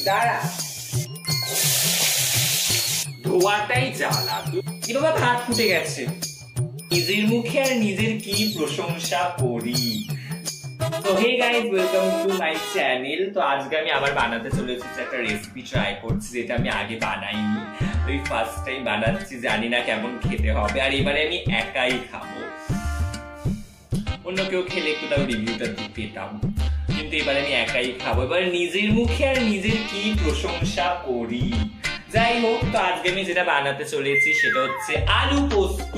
দাঁড়া, ধোয়াটাই জ্বালা। কি বাবা, ভাত ফুটে গেছে। নিজের মুখে আর নিজের কি প্রশংসা করি। তো hey guys, welcome to my channel. তো আজকে আমি আবার বানাতে চলে এসেছি, একটা রেসিপি ট্রাই করছি যেটা আমি আগে বানাইনি। ওই ফার্স্ট টাইম বানাচ্ছি, জানি না কেমন খেতে হবে। আর এবারে আমি একাই খাবো, অন্য কেউ খেলে একটু তাও রিভিউটা পেতাম, কিন্তু এবারে আমি একাই খাবো। এবার নিজের মুখে আর নিজের কি প্রশংসা করি। যাই হোক, তো আজকে আমি যেটা বানাতে চলেছি সেটা হচ্ছে আলু পোস্ত।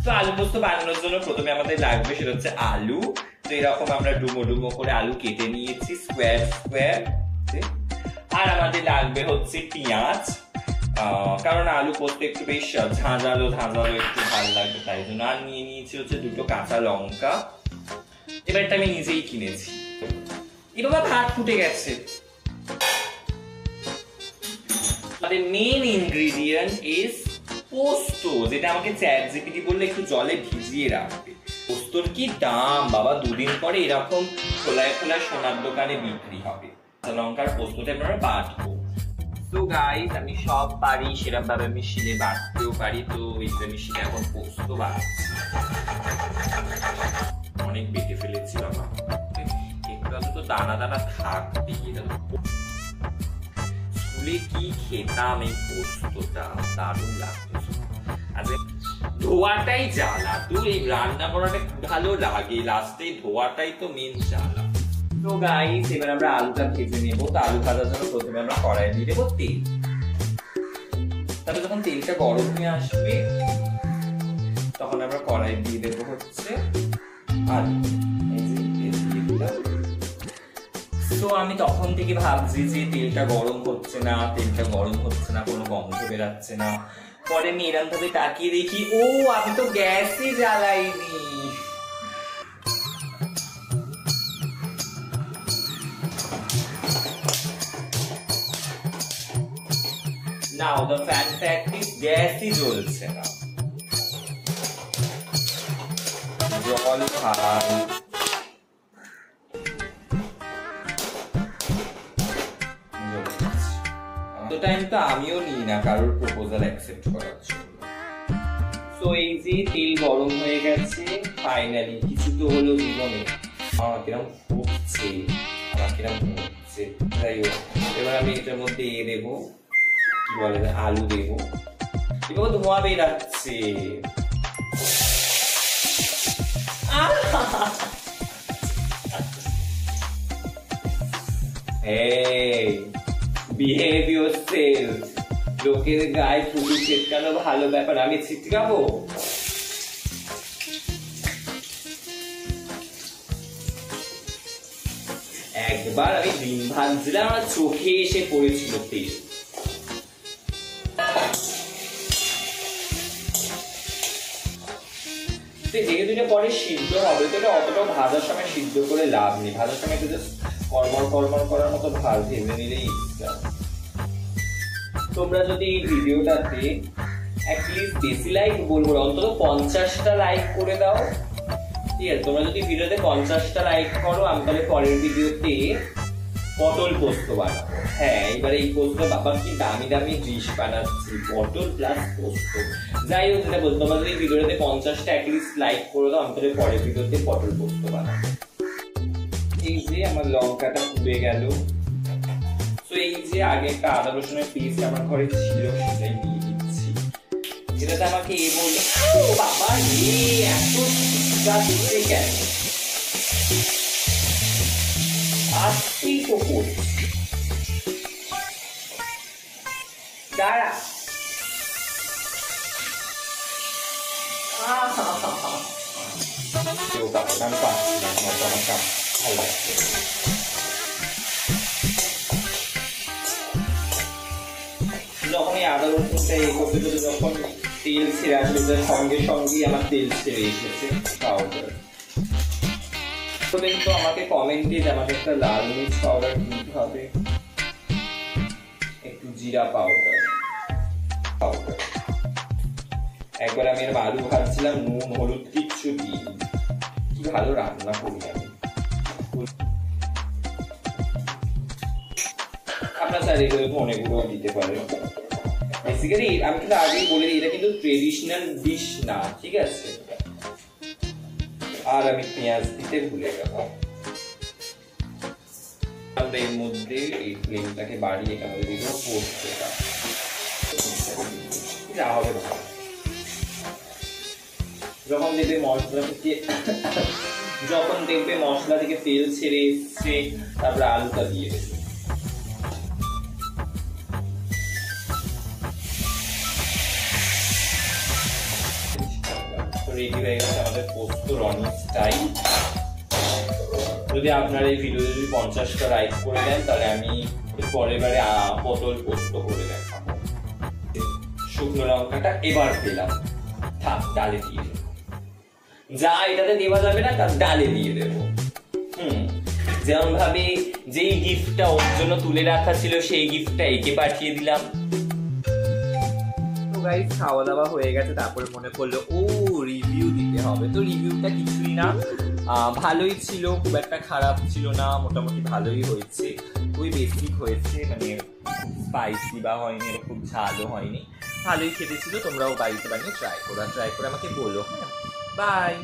তো আলু পোস্ত বানানোর জন্য প্রথমে আমাদের লাগবে সেটা হচ্ছে আলু। তো এরকম আমরা ডুমো ডুমো করে আলু কেটে নিয়েছি স্কোয়ার স্কোয়ার। আর আমাদের লাগবে হচ্ছে পেঁয়াজ, কারণ আলু পোস্ত একটু বেশ ঝাঁঝালো ঝাঁঝালো একটু ভালো লাগবে, তাই জন্য। আর নিয়ে নিয়েছি হচ্ছে দুটো কাঁচা লঙ্কা। এবারটা আমি নিজেই কিনেছি। এবার ভাত ফুটে গেছে। আমাদের মেন ইনগ্রেডিয়েন্ট ইজ পোস্ত, যেটা আমাকে চ্যাট জিপিটি বললে একটু জলে ভিজিয়ে রাখবে। পোস্তর কি দাম বাবা, দুদিন পরে এরকম খোলায় খোলায় সোনার দোকানে বিক্রি হবে। লঙ্কার পোস্তটা আমরা বাটবো। তো গাইস, আমি সব পারি, সেরকম ভাবে আমি শিলে বাটতেও পারি। তো এই যে আমি শিলে এখন পোস্ত বাটছি। অনেক বেটে ফেলেছি বাবা, একটু তো দানা দানা থাকবে। স্কুলে কি খেতাম এই পোস্তটা, দারুণ লাগতো। আচ্ছা, ধোয়াটাই জ্বালা। তুই এই রান্না করাটা ভালো লাগে, লাস্টে ধোয়াটাই তো মেন জ্বালা। তো গাইস, এবার আমরা আলুটা ভেজে নেবো। তো আলু ভাজার জন্য প্রথমে আমরা কড়াইয়ে দিয়ে দেবো তেল। তারপরে যখন তেলটা গরম হয়ে আসবে তখন আমরা কড়াই দিয়ে দেবো হচ্ছে আলু। তো আমি তখন থেকে ভাবছি যে তেলটা গরম হচ্ছে না, তেলটা গরম হচ্ছে না, কোনো গন্ধ বেরাচ্ছে না। পরে আমি এরকম ভাবে তাকিয়ে দেখি, ও আমি তো গ্যাসই জ্বালাইনি। Now the fun fact is গ্যাসই জ্বলছে না। জল খাই। টাইম তো আমিও নিই না কারোর প্রপোজাল অ্যাকসেপ্ট করার জন্য। সো এই যে তেল গরম হয়ে গেছে ফাইনালি, কিছু তো হলো জীবনে। আমার কিরম ফুটছে, আমার কিরম হচ্ছে। যাই হোক, এবার আমি এটার মধ্যে দেবো, কি বলে, আলু দেবো। এবার ধোঁয়া বেরাচ্ছে। এই behave yourself, লোকের গায়ে ফুটু ছিটকানো ভালো ব্যাপার, আমি ছিটকাবো? একবার আমি ডিম ভাজছিলাম, আমার চোখে এসে পড়েছিল তেল। যেহেতু এটা পরে সিদ্ধ হবে, তো এটা অতটাও ভাজার সময় সিদ্ধ করে লাভ নেই। ভাজার সময় একটু জাস্ট কড়মড় কড়মড় করার মতো ভেজে নিলেই। তোমরা যদি এই ভিডিওটাতে অ্যাটলিস্ট বেশি লাইক বলবো, অন্তত 50টা লাইক করে দাও, ঠিক আছে? তোমরা যদি ভিডিওতে 50টা লাইক করো, আমি তাহলে পরের ভিডিওতে পটল পোস্ত বানাবো। হ্যাঁ, এবারে এই পোস্ত বাবা কি দামি দামি ডিশ বানাচ্ছি, পটল প্লাস পোস্ত। যাই হোক, যেটা বলতো, তোমরা যদি ভিডিওতে 50টা অ্যাটলিস্ট লাইক করে দাও, আমি তাহলে পরের ভিডিওতে পটল পোস্ত বানাবো। এই যে আমার লঙ্কাটা পুড়ে গেল। তো এই যে আগে একটা আদা রসুনের পেস্ট আমার ঘরে ছিল, সেটাই দিয়ে দিচ্ছি। এটাতে আমাকে এ বললো, ও বাবা রে, এত শিক্ষা দিতে কেন? আসতেই তো করছি। দাঁড়া, কেউ কাপড় পাচ্ছি না, আমার তো আমার কাপ ভালো লাগছে। যখন এই আদা রসুনটা এ করতে করতে যখন তেল ছেড়ে আসবে, সঙ্গে সঙ্গেই আমার তেল ছেড়ে এসেছে পাউডার। তো কিন্তু আমাকে কমেন্টে আমাকে একটা লাল মির্চ পাউডার দিতে হবে, একটু জিরা পাউডার। একবার আমি এর আলু ভাজছিলাম, নুন হলুদ কিচ্ছু দিই, কি ভালো রান্না করি আমি। আপনার স্যার এগুলো ধনে গুঁড়ো দিতে পারেন। বেসিক্যালি আমি কিন্তু আগেই বলে দিই, এটা কিন্তু ট্রেডিশনাল ডিশ না, ঠিক আছে। আর আমি পেঁয়াজ দিতে ভুলে গেলাম। আমরা এর মধ্যে এই ফ্লেমটাকে বাড়িয়ে এখানে দিব পোস্তটা, যা হবে যখন দেখবে মশলা থেকে যখন দেখবে মশলা থেকে তেল ছেড়ে এসছে, তারপরে আলুটা দিয়ে দেবে। রেডি হয়ে গেছে আমাদের পোস্ত রনি স্টাইল। যদি আপনার এই ভিডিও যদি 50টা লাইক করে দেন, তাহলে আমি পরের বারে পটল পোস্ত করে দেখাবো। শুকনো লঙ্কাটা এবার পেলাম, থাক ডালে দিয়ে দেবো, যা এটাতে দেওয়া যাবে না তার ডালে দিয়ে দেবো। যেমন ভাবে যেই গিফটটা ওর জন্য তুলে রাখা ছিল সেই গিফটটা একে পাঠিয়ে দিলাম। তো গাইস খাওয়া দাওয়া হয়ে গেছে, তারপরে মনে পড়লো রিভিউ দিতে হবে। তো রিভিউটা কিছুই না, ভালোই ছিল, খুব একটা খারাপ ছিল না, মোটামুটি ভালোই হয়েছে। ওই বেসিক হয়েছে, মানে স্পাইসি বা হয়নি, এরকম ঝালও হয়নি, ভালোই খেতে ছিল। তোমরাও বাড়িতে বানিয়ে ট্রাই করে আমাকে বলো। হ্যাঁ, বাই।